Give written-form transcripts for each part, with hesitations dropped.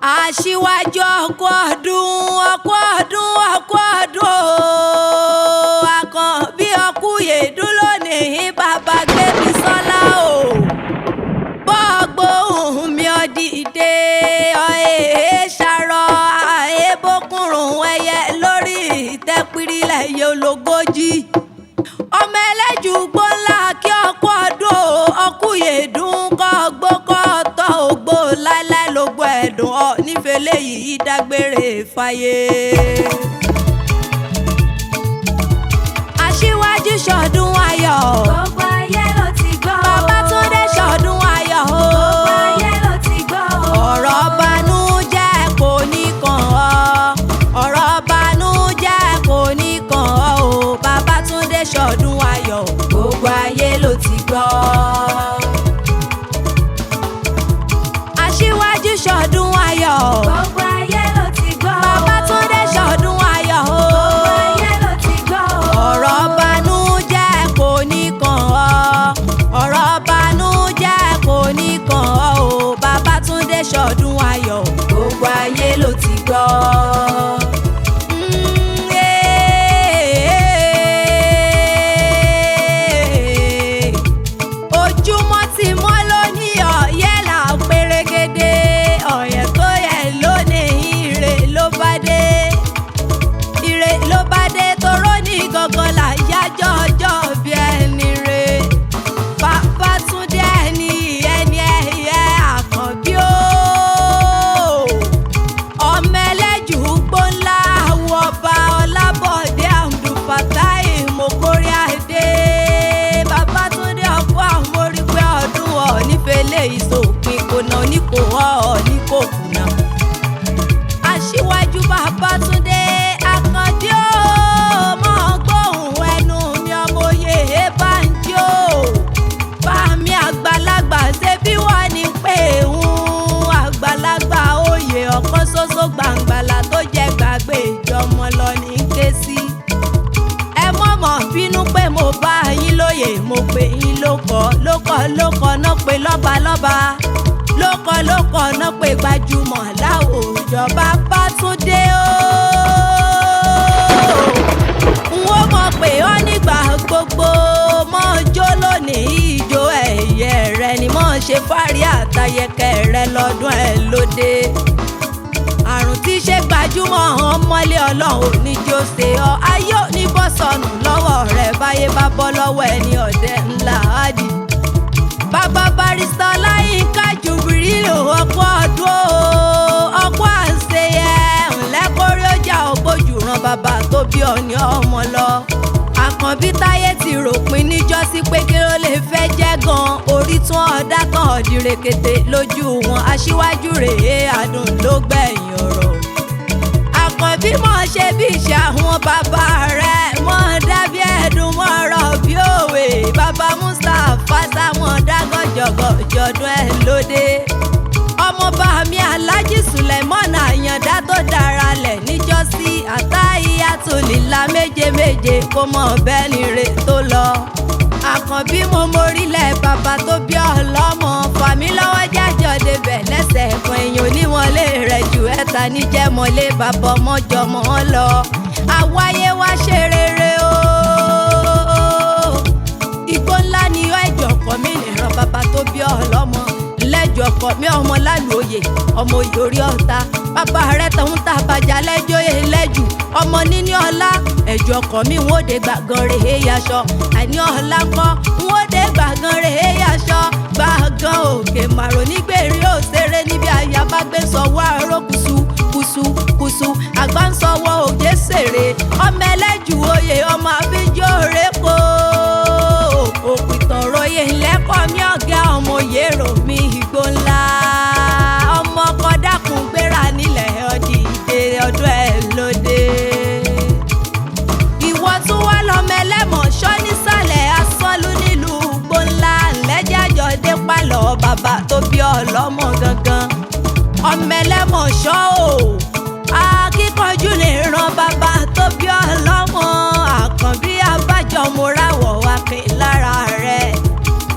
Aṣíwájú ọkú ọdún Àkànbí Ọkúyèdún lónìí bàbá Gbémisọ́lá o. Bọ́ọ̀gbóhùn mi ọ̀dìdé ọ̀ẹ́ ṣàrọ̀ àẹ́bókùnrùn ẹyẹ lórí ìtẹ́pìrìlẹ̀ yológójì. Ọmọ ẹlẹ́jù gbọ́nlá kí ọkú ọdún Ọkúyèdún kọ́ gbókọ́ tọ́ ògbó láíláí lógbó ẹ̀dùn ọ nífẹ̀ẹ́ léyìí dágbére fáyé. Aṣíwájú ṣọdún ayọ̀. Gbogbo ayé ló ti gbọ́ o. Babátúndé ṣọdún ayọ̀ o. Gbogbo ayé ló ti gbọ́ o. Ọ̀rọ̀ banújẹ́ kò ní kàn ọ́. Ọ̀rọ̀ banújẹ́ kò ní kàn ọ́ o. Babátúndé ṣọdún ayọ̀. Gbogbo ayé ló ti gbọ́. Aṣíwájú ṣọdún ayọ̀. Gbogbo ayé ló ti gbọ́ o. Babátúndé ṣọdún ayọ̀ o. Gbogbo ayé ló ti gbọ́ o. Ọ̀rọ̀ banújẹ́ kò ní kàn ọ́. Ọ̀rọ̀ banújẹ́ kò ní kàn ọ́ o. Babátúndé ṣọdún ayọ̀. Gbogbo ayé ló ti gbọ́. Ojúmọ́ ti mọ́ lónìí ọ̀yẹ́ là ń pérégedé. Ọ̀yẹ́ tó yẹ lónìí ire ló bá dé. Ire ló bá dé toró ní gangan là yájọ́ ọjọ́ bí ẹni re. Babátúndé ẹni ẹyẹ Àkànbí o. Ọmọ ẹlẹ́jù gbónlá àwọ̀ ọba Ọlábọ̀dé Abdulfatai Mokori Adé. Babátúndé ọkọ̀ àmórí pé ọdún ọ̀ nífẹ̀ẹ́ lè ìsòpin kònà oníkò ọ̀ ní kò kùnà. Aṣíwájú Babátúndé Àkànbí o. Mọ̀ gbóhùn ẹnu mi ọmọ oyè Bánjí o. Bàmí àgbàlagbà ṣe bí wọ́n ní pé àgbàlagbà oyè ọ̀kan ṣoṣo gbàǹgbàlà tó jẹ́ gbàgbé ìjọmọ lọ ní ké sí. Ẹ mọ̀mọ́ bínú pé mo bá yín lóye mo pè yín lókọ̀ náà pé lọ́balọ́ba lókọ̀ náà pé gbajúmọ̀ láwùjọ Babátúndé o. N ó mọ̀ pé ó nígbà gbogbo mọ́ jó lónìí ìjó ẹ̀yẹ rẹ ni mọ́ ṣe fárí àtayẹkẹ rẹ lọ́dún ẹ̀ lóde. Àrùn tí ṣe gbajúmọ̀ ọmọlé ọlọ́run ní jọ́sẹ̀ ọ ayé òní bọ́ sọnù lọ́wọ́ rẹ̀ báyé bá bọ́ lọ́wọ́ ẹni ọ̀dẹ ńlá àdì. Bàbá Barrister Ọláyínká Jùbìrìlù ọkọ̀ ọdún ọkọ̀ àṣeyẹ ńlẹ́kórí ọjà ògbójú ran bàbá tó bí ọ̀ní ọmọ lọ. Àkànbí táyé ti ròpin níjọ́sí pé kí ló lè fẹ́ jẹ́ gan orí tún ọ̀dá kan ọ̀dìrèkété lójú wọn. Aṣíwájú rèé àdùn ló gbẹ̀yìn ọ̀rọ̀. Àkànbí mọ̀ ṣe bí ìṣe àwọn bàbá rẹ̀ mọ̀ dábí ẹ̀dùn mọ̀ ọ̀rọ̀ bí òwe. Bàbá Mustapha sáwọn dágọ́jọ̀gọ̀ jọdún ẹ̀ lóde. Ọmọọba mi Alhaji Suleiman Àyàndá tó dára lẹ̀ níjọ́sí àtàhíyàtúlílà méje kó mọ̀ bẹ́ẹ̀ ni re tó lọ. Àkànbí mo mórílẹ̀ bàbá tó bí ọlọ́mọ fàmí lọ́wọ́ jájọ́ débẹ̀ lẹ́sẹ̀ kan èèyàn onímọ̀lé rẹ̀ jù ẹ̀ta níjẹ́mọ̀lé bàbá ọmọjọmọ́ lọ. Àwáyé wá ṣe rere o. Igbó ńlá ni ẹ̀jọ̀ ọkọ mi lè ran bàbá tó bí ọlọ́mọ. Lẹ́jọ̀ ọkọ mi ọmọ lálùóyè ọmọ òye orí ọ̀tá. Bàbá rẹ̀ tọ̀hún ta bàjá lẹ́jọ́ ẹlẹ́jù ọmọ níní ọlá. Ẹ̀jọ̀ ọkọ mi ń wòde gbàgán rèé yaṣọ. Àní ọ̀la ńkọ́ ń wòde gbàgán rèé yaṣọ. Gbàgán òkè màrò nígbèrè òṣèré níbi àyà bá gbé sọ̀wọ́ àrò kùsù. Àgbà ń sọ̀wọ́ òjé sèré. Ọmọ ẹlẹ́jù oyè ọmọ àfijó rèpo. Òpìtàn ròyè ńlẹ́kọ̀ọ́ mi ọ̀gá ọmọ òye rò mí igbó ńlá. Ọmọ ọkọ dákun gbéra nílẹ̀ ọdìdé ọdún ẹ̀ lóde. Ìwọ tún wá lọ́mọ ẹlẹ́mọ̀ṣọ́ nísàlẹ̀ asọ́lú nílùú gbóńlá ńlẹ́jàjọ́ dé pálọ̀ bàbá tó bí ọlọ́mọ gangan. Ọmọ ẹlẹ́mọ̀ṣọ́ o akíkanjú lè ran bàbá tó bí ọlọ́mọ. Àkànbí abájọ mo ráwọ̀ wá pé lára rẹ̀.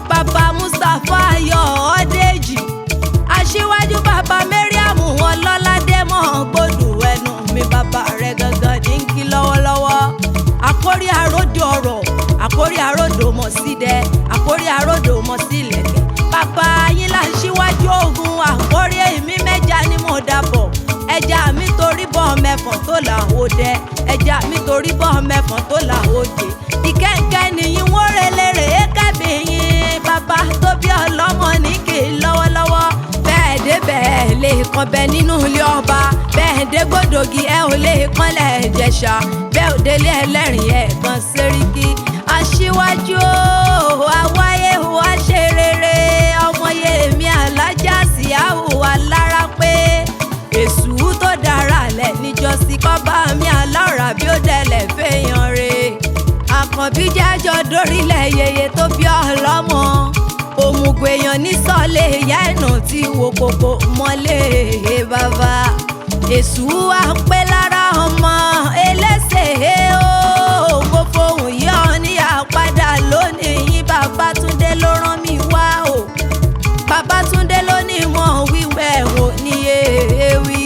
Bàbá Mustapha Ayọ̀ Ọ̀dẹ́jì Aṣíwájú bàbá Mariam wọn lọ́lá. mọ̀ sí dẹ àkórí àròdò mọ̀ sí ilẹ̀kẹ̀ bàbá yín là ń ṣíwájú ogun àkórí èmi mẹ́ja ni mo dàbọ̀ ẹja mi torí bọ́ mẹ́fọ̀n tó là ó dẹ ẹja mi torí bọ́ mẹ́fọ̀n tó là ó dé ìkẹ́ǹkẹ́ nìyí wọ́n relére kẹ́bí yín bàbá tó bí ọlọ́mọ ní kì í lọ́wọ́lọ́wọ́ bẹ́ẹ̀ dé bẹ́ẹ̀ lè kan bẹ nínú ilé ọba bẹ́ẹ̀ dé gbódògì ẹ ò lè kanlẹ̀ Ìjẹ̀ṣà bẹ́ẹ̀ ò délé ẹlẹ́rìn ẹ̀ kan Sẹ́ríkì aṣíwájú àwáyé wa ṣe rere ọmọ Yèmí Alájà Síáù alára pé èṣù tó dára lẹ̀ níjọ́sí kọ́ba mi alára bí ó dẹ̀lẹ̀ fẹ́yàn re àkànbí jájọ dórílẹ̀ yeye tó bí ọlọ́mọ òmùgọ̀ èèyàn nísọ̀lẹ̀ ìyá ẹ̀nà tí wo kòkò mọ́lẹ̀ bàbá èṣù wa pé lára ọmọ ẹlẹ́sẹ̀ ó mo fohùn yọ ní àpadà lónìí yín Babátúndé ló rán mi wá o Babátúndé ló ní wọn wíwẹ̀ ò ní ewì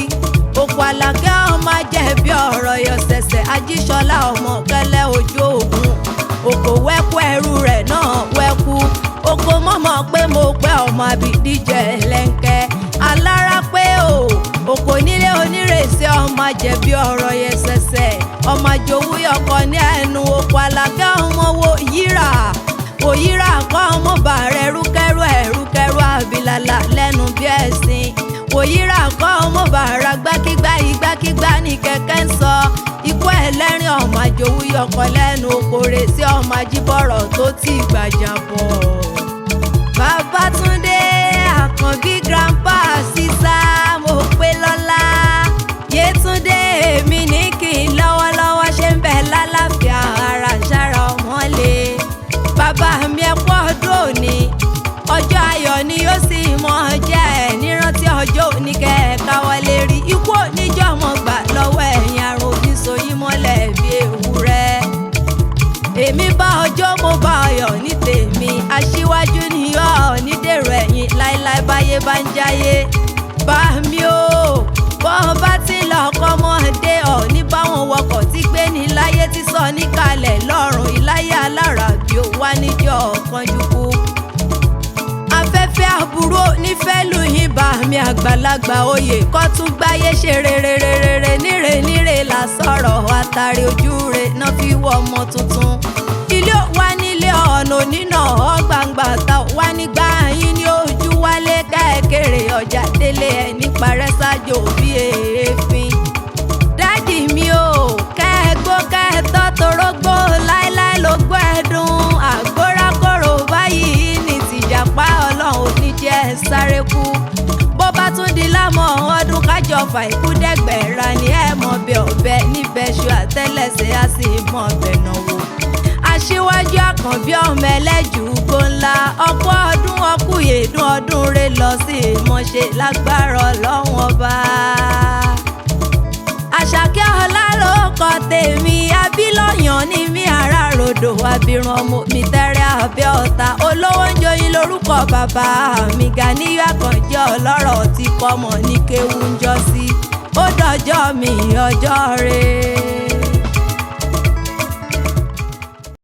òkú Àlàkẹ́ ọmọ jẹ̀bi ọ̀rọ̀ yọ̀sẹ̀sẹ̀ Ajíṣọlá ọmọ kẹlẹ́ ojú ògùn òkò wẹ́kú ẹrú rẹ̀ náà wẹ́kú oko mọ́mọ́ pé mo pẹ́ ọmọ Abídíjẹ lẹ́ńkẹ́ alára pé o òkò nílé onírèsí ọmọ jẹ̀bi ọ̀rọ̀ yẹsẹsẹ ọmọ jowú yọkọ ní ẹnu òkú Àlàkẹ́ ọmọ wo yíra òyíra kọ́ ọmọ bàrẹ̀ rúkẹ́rú ẹ̀rúkẹ́rú àbílàlà lẹ́nu bí ẹ̀sìn òyíra kọ́ ọmọ bàrà gbákígbá igbákígbá ní kẹ̀kẹ́ ń sọ ikú ẹlẹ́rìn ọmọ àjòwú yọkọ lẹ́nu okòrè sí ọmọ ajíbọ̀rọ̀ tó ti gbàjà bọ̀. Babátúndé Àkànbí grandpa sísá mo pé lọ́lá Yétúndé èmi ní kí n lọ́wọ́lọ́wọ́ ṣe ń bẹ lálàáfíà ara ṣára ọmọlé bàbá mi ẹ kú ọdún òní ọjọ́ ayọ̀ ni yóò sì mọ́ jẹ́ ẹ̀ nírántí ọjọ́ òní kẹ́ẹ̀ka wọlé rí ikú oníjọ́ mọ̀ gbà lọ́wọ́ ẹ̀yìn àrùn oníṣòyí mọ́lẹ̀ bí ewúrẹ́ èmi bá ọjọ́ mo bá ọyọ̀ ní tèmi aṣíwájú ni ọ́ ní dèrò ẹ̀yìn láéláé báyé bá ń jáyé bá mi ó bọ́n bá ti lọ kọ́mọdé ọ̀ ní báwọn wọkọ̀ tí gbé ní láyé tí sọ níkàlẹ̀ lọ́rùn ìláyé alára bí ó wá níjọ́ kanjú kú afẹ́fẹ́ àbúrò nífẹ̀ẹ́ lù yín bá mi àgbàlagbà oyè kọ́ tún gbáyé ṣe rere níre là sọ̀rọ̀ àtàrí ojú rẹ̀ náà fi wọ ọmọ tuntun ilé wa nílé ọ̀nà onínà ọ̀gbàǹgbà ta wá nígbà yín ní ojú wálé kẹ́ẹ̀kẹ́rẹ́ ọjà délé ẹ̀ nípa rẹ̀ ṣáájú bí èéfín dádì mi ò kẹ́ẹ̀gbó kẹ́ẹ̀tọ́ torógbó láéláé ló gbọ́ ẹ̀dùn àgbórákòrò báyìí ní tìjàpá ọlọ́run ní jẹ́ sáré kú bó bá tún di lámọ̀ ọdún kájọ fà ikú dẹ́gbẹ̀ẹ́ra ní ẹ̀mọ́ bí ọ̀bẹ níbẹ̀ ṣu àtẹ́lẹsẹ̀ á sì mọ̀ ọ̀bẹ náwó aṣíwájú Àkànbí ọmọ ẹlẹ́jù gbóńlá ọ̀pọ̀ ọdún ọkùyèdún ọdún rẹ̀ lọ sí ìmọ̀ṣe lágbára ọlọ́run ọba Àṣàkẹ́ ọlá ló kọ tèmi abílọ̀yàn ní mi ará rodò abirùn ọmọ mi tẹ́rẹ́ Abẹ́òta olówó ń joyin lórúkọ bàbá mi Gàníyù Àkànjí ọlọ́rọ̀ tí kọ́mọ ní kéwú ń jọ sí ó dọjọ́ mi ọjọ́ rẹ̀.